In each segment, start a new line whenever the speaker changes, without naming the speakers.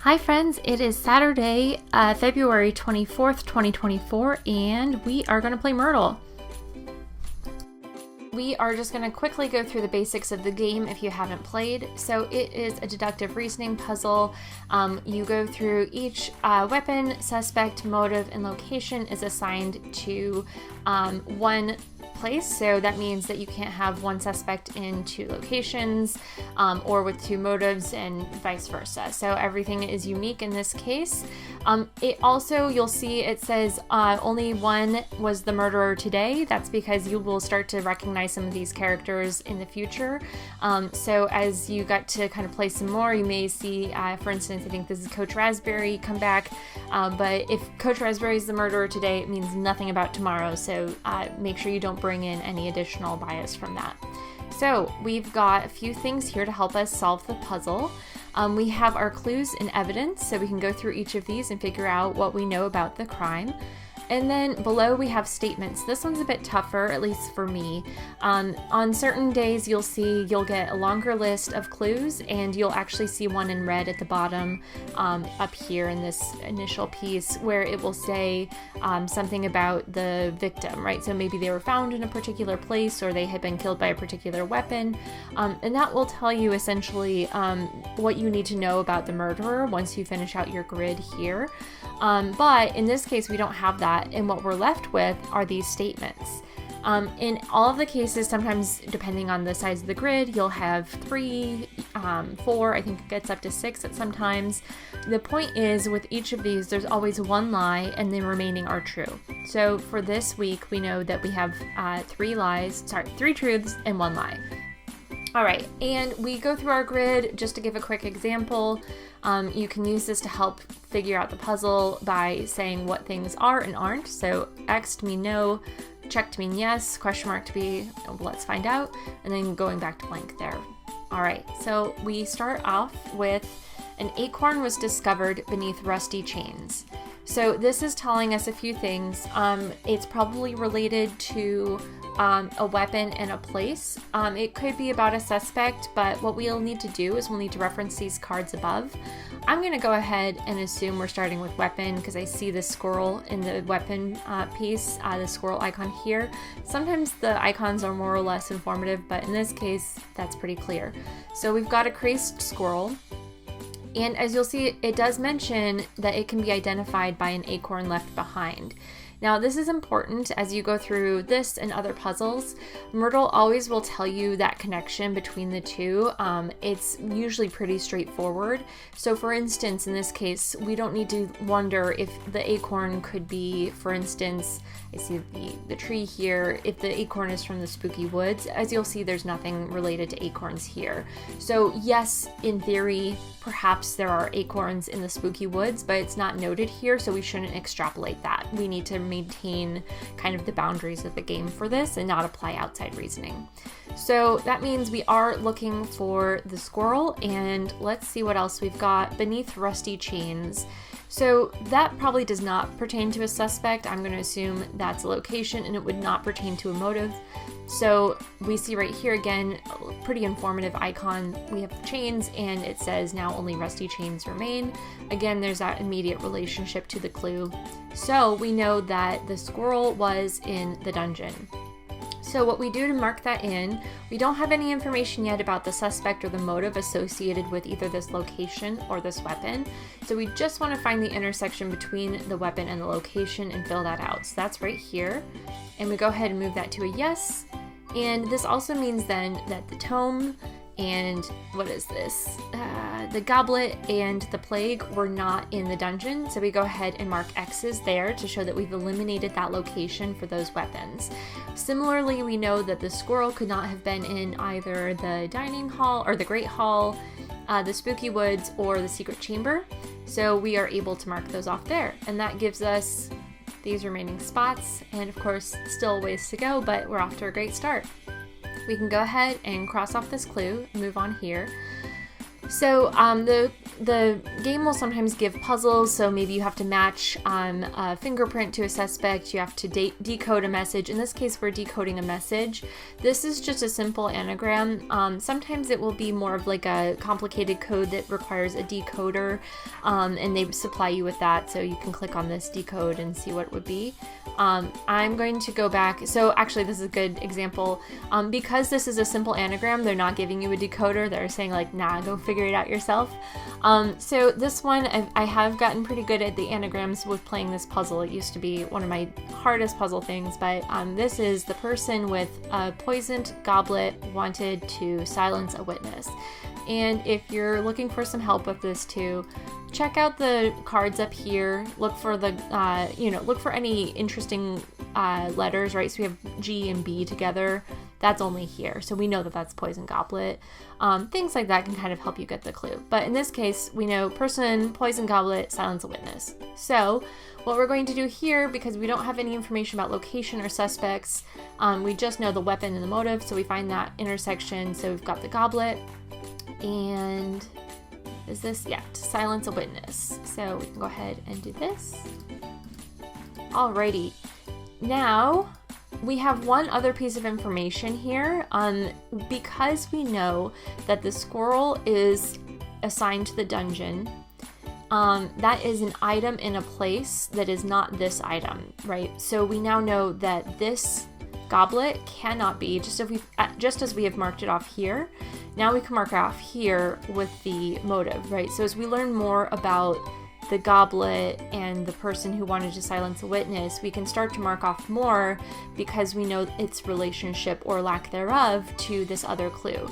Hi friends, it is Saturday, February 24th, 2024, and we are going to play Murdle. We are just going to quickly go through the basics of the game if you haven't played. So it is a deductive reasoning puzzle. You go through each weapon, suspect, motive, and location is assigned to one place. So that means that you can't have one suspect in two locations or with two motives and vice versa. So everything is unique in this case. It also, you'll see it says only one was the murderer today. That's because you will start to recognize some of these characters in the future. So as you got to kind of play some more, you may see, for instance, I think this is Coach Raspberry come back. But if Coach Raspberry is the murderer today, it means nothing about tomorrow. So make sure you don't bring in any additional bias from that. So we've got a few things here to help us solve the puzzle. We have our clues and evidence, so we can go through each of these and figure out what we know about the crime. And then below we have statements. This one's a bit tougher, at least for me. On certain days you'll get a longer list of clues, and you'll actually see one in red at the bottom up here in this initial piece where it will say something about the victim, right? So maybe they were found in a particular place or they had been killed by a particular weapon. And that will tell you essentially what you need to know about the murderer once you finish out your grid here. But in this case, we don't have that. And what we're left with are these statements. In all of the cases, sometimes depending on the size of the grid, you'll have 3, 4, I think it gets up to 6 at sometimes. The point is, with each of these, there's always one lie and the remaining are true. So for this week, we know that we have 3 truths and 1 lie. All right, and we go through our grid just to give a quick example. You can use this to help figure out the puzzle by saying what things are and aren't. So X to mean no, check to mean yes, question mark to be let's find out, and then going back to blank there. All right, so we start off with an acorn was discovered beneath rusty chains. So this is telling us a few things. It's probably related to a weapon and a place. It could be about a suspect, but what we'll need to do is we'll need to reference these cards above. I'm going to go ahead and assume we're starting with weapon because I see the squirrel in the weapon piece, the squirrel icon here. Sometimes the icons are more or less informative, but in this case, that's pretty clear. So we've got a creased squirrel. And as you'll see, it does mention that it can be identified by an acorn left behind. Now, this is important as you go through this and other puzzles. Murdle always will tell you that connection between the two. It's usually pretty straightforward. So for instance, in this case, we don't need to wonder if the acorn could be, for instance, I see the tree here, if the acorn is from the spooky woods. As you'll see, there's nothing related to acorns here. So yes, in theory, perhaps there are acorns in the spooky woods, but it's not noted here, so we shouldn't extrapolate that. We need to maintain kind of the boundaries of the game for this and not apply outside reasoning. So that means we are looking for the squirrel, and let's see what else we've got. Beneath rusty chains. So that probably does not pertain to a suspect. I'm going to assume that's a location, and it would not pertain to a motive. So we see right here again, a pretty informative icon. We have chains, and it says now only rusty chains remain. Again, there's that immediate relationship to the clue. So we know that the squirrel was in the dungeon. So what we do to mark that in, we don't have any information yet about the suspect or the motive associated with either this location or this weapon. So we just want to find the intersection between the weapon and the location and fill that out. So that's right here. And we go ahead and move that to a yes. And this also means then that the tome and what is this? The goblet and the plague were not in the dungeon. So we go ahead and mark X's there to show that we've eliminated that location for those weapons. Similarly, we know that the squirrel could not have been in either the dining hall or the great hall, the spooky woods, or the secret chamber. So we are able to mark those off there. And that gives us these remaining spots. And of course, still ways to go, but we're off to a great start. We can go ahead and cross off this clue and move on here. So the game will sometimes give puzzles, so maybe you have to match a fingerprint to a suspect, you have to decode a message. In this case, we're decoding a message. This is just a simple anagram. Sometimes it will be more of like a complicated code that requires a decoder, and they supply you with that, so you can click on this decode and see what it would be. I'm going to go back. So actually, this is a good example. Because this is a simple anagram, they're not giving you a decoder. They're saying like, nah, go figure it out yourself. So this one, I have gotten pretty good at the anagrams with playing this puzzle. It used to be one of my hardest puzzle things, but this is the person with a poisoned goblet wanted to silence a witness. And if you're looking for some help with this too, check out the cards up here. Look for the, look for any interesting letters, right? So we have G and B together. That's only here. So we know that that's poison goblet. Things like that can kind of help you get the clue. But in this case, we know person, poison goblet, silence a witness. So what we're going to do here, because we don't have any information about location or suspects, we just know the weapon and the motive. So we find that intersection. So we've got the goblet and is this, yeah, to silence a witness. So we can go ahead and do this. Alrighty. Now we have one other piece of information here. Because we know that the squirrel is assigned to the dungeon, that is an item in a place that is not this item, right? So we now know that this goblet cannot be, just as we have marked it off here. Now we can mark it off here with the motive, right? So as we learn more about the goblet and the person who wanted to silence a witness, we can start to mark off more because we know its relationship or lack thereof to this other clue.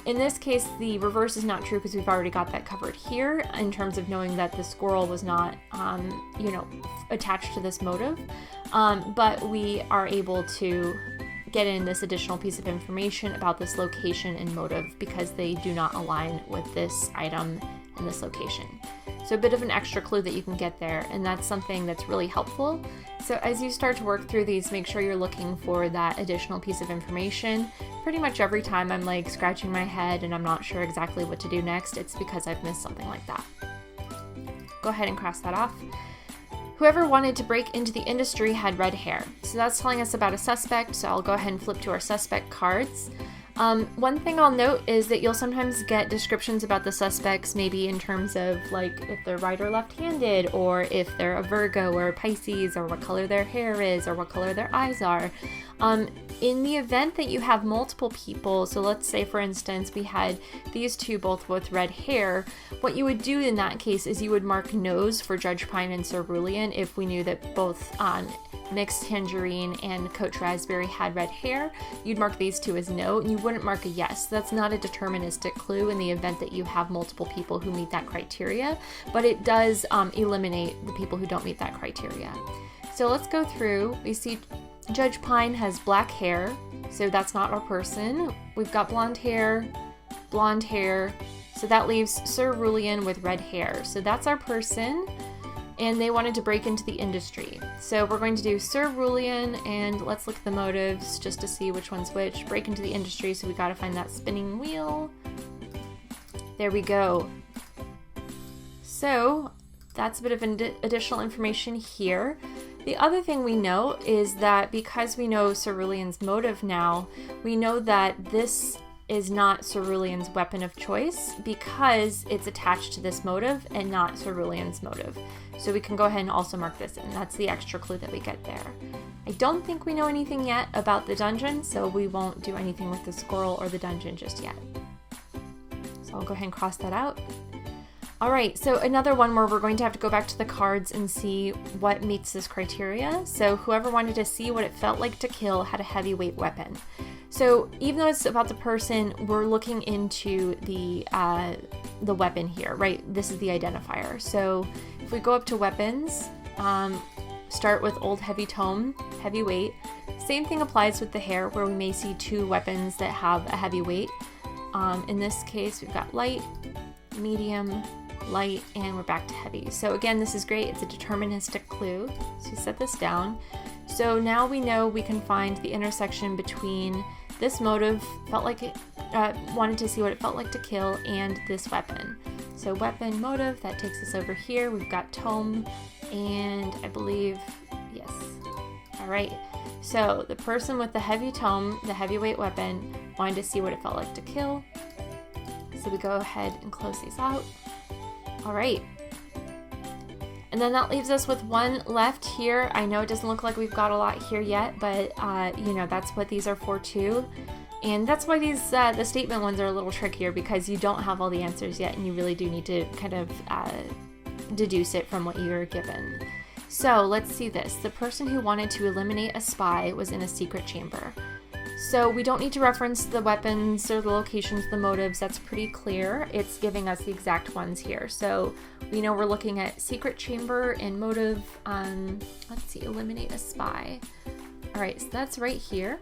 In this case, the reverse is not true because we've already got that covered here in terms of knowing that the squirrel was not, attached to this motive. But we are able to get in this additional piece of information about this location and motive because they do not align with this item and this location. So a bit of an extra clue that you can get there, and that's something that's really helpful. So as you start to work through these, make sure you're looking for that additional piece of information. Pretty much every time I'm like scratching my head and I'm not sure exactly what to do next, it's because I've missed something like that. Go ahead and cross that off. Whoever wanted to break into the industry had red hair. So that's telling us about a suspect, so I'll go ahead and flip to our suspect cards. One thing I'll note is that you'll sometimes get descriptions about the suspects, maybe in terms of like if they're right or left-handed, or if they're a Virgo or a Pisces, or what color their hair is, or what color their eyes are. In the event that you have multiple people, so let's say for instance we had these two both with red hair, what you would do in that case is you would mark no's for Judge Pine and Cerulean if we knew that both Mixed Tangerine and Coach Raspberry had red hair. You'd mark these two as no, and you wouldn't mark a yes. That's not a deterministic clue in the event that you have multiple people who meet that criteria, but it does eliminate the people who don't meet that criteria. So let's go through. We see Judge Pine has black hair, so that's not our person. We've got blonde hair, so that leaves Cerulean with red hair. So that's our person. And they wanted to break into the industry. So we're going to do Cerulean, and let's look at the motives just to see which one's which. Break into the industry, so we gotta find that spinning wheel. There we go. So that's a bit of additional information here. The other thing we know is that because we know Cerulean's motive now, we know that this is not Cerulean's weapon of choice because it's attached to this motive and not Cerulean's motive. So we can go ahead and also mark this in. That's the extra clue that we get there. I don't think we know anything yet about the dungeon, so we won't do anything with the squirrel or the dungeon just yet. So I'll go ahead and cross that out. All right, so another one where we're going to have to go back to the cards and see what meets this criteria. So whoever wanted to see what it felt like to kill had a heavyweight weapon. So even though it's about the person, we're looking into the weapon here, right? This is the identifier. So if we go up to weapons, start with old heavy tome, heavyweight. Same thing applies with the hair, where we may see two weapons that have a heavyweight. In this case, we've got light, medium, light, and we're back to heavy. So again, this is great. It's a deterministic clue. So we set this down. So now we know we can find the intersection between this motive, felt like it wanted to see what it felt like to kill, and this weapon. So weapon, motive, that takes us over here. We've got tome, and I believe, yes. All right, so the person with the heavy tome, the heavyweight weapon, wanted to see what it felt like to kill. So we go ahead and close these out. All right. And then that leaves us with one left here. I know it doesn't look like we've got a lot here yet, but you know, that's what these are for too. And that's why these the statement ones are a little trickier, because you don't have all the answers yet and you really do need to kind of deduce it from what you're given. So let's see this. The person who wanted to eliminate a spy was in a secret chamber. So we don't need to reference the weapons or the locations, the motives. That's pretty clear. It's giving us the exact ones here. So we know we're looking at secret chamber and motive. Let's see, eliminate a spy. All right, so that's right here.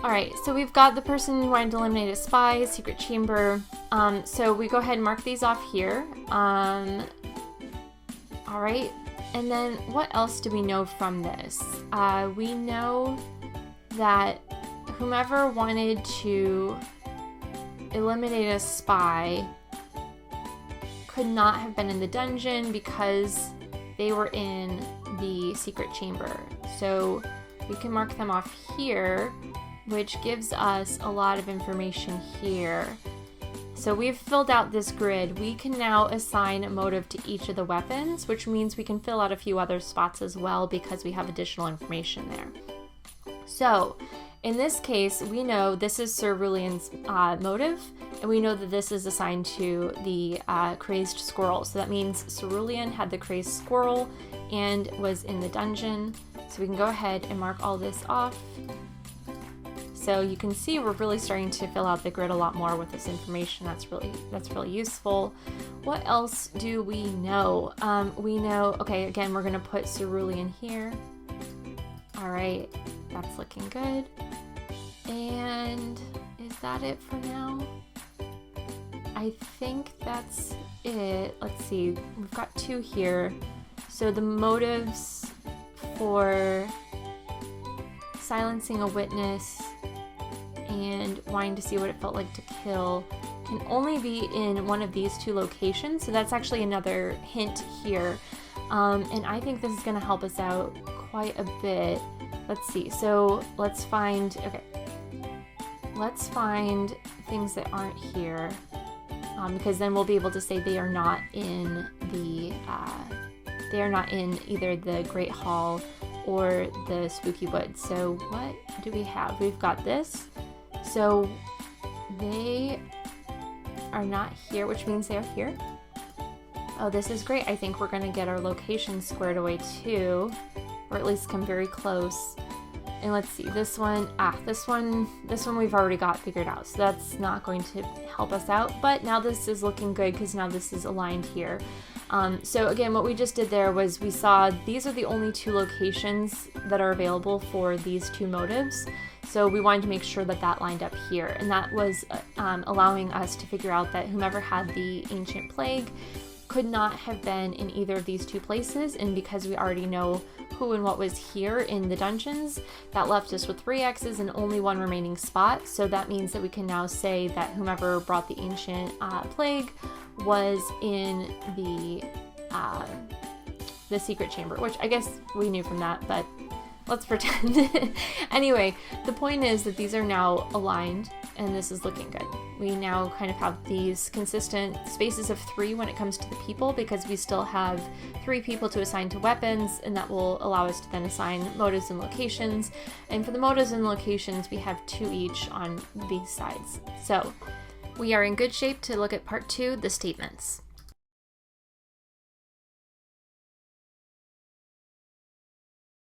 All right, so we've got the person who wanted to eliminate a spy, secret chamber. So we go ahead and mark these off here. All right. And then what else do we know from this? We know that whomever wanted to eliminate a spy could not have been in the dungeon because they were in the secret chamber. So we can mark them off here, which gives us a lot of information here. So we've filled out this grid. We can now assign a motive to each of the weapons, which means we can fill out a few other spots as well because we have additional information there. So in this case, we know this is Cerulean's motive, and we know that this is assigned to the crazed squirrel. So that means Cerulean had the crazed squirrel and was in the dungeon. So we can go ahead and mark all this off. So you can see we're really starting to fill out the grid a lot more with this information. That's really useful. What else do we know? We know, okay, again, we're gonna put Cerulean here. All right, that's looking good. And is that it for now? I think that's it. Let's see, we've got two here. So the motives for silencing a witness and wanting to see what it felt like to kill can only be in one of these two locations. So that's actually another hint here. And I think this is going to help us out quite a bit. Let's see. So let's find things that aren't here, because then we'll be able to say they are not in the either the Great Hall or the Spooky Woods. So what do we have? We've got this. So they are not here, which means they're here. Oh, this is great. I think we're gonna get our location squared away too, or at least come very close. And let's see, this one we've already got figured out. So that's not going to help us out, but now this is looking good because now this is aligned here. So again, what we just did there was we saw these are the only two locations that are available for these two motives. So we wanted to make sure that that lined up here, and that was allowing us to figure out that whomever had the ancient plague could not have been in either of these two places, and because we already know who and what was here in the dungeons, that left us with 3 X's and only one remaining spot. So that means that we can now say that whomever brought the ancient plague was in the secret chamber, which I guess we knew from that, but let's pretend. Anyway, the point is that these are now aligned and this is looking good. We now kind of have these consistent spaces of 3 when it comes to the people, because we still have 3 people to assign to weapons, and that will allow us to then assign motives and locations. And for the motives and locations, we have 2 each on these sides. So we are in good shape to look at part 2, the statements.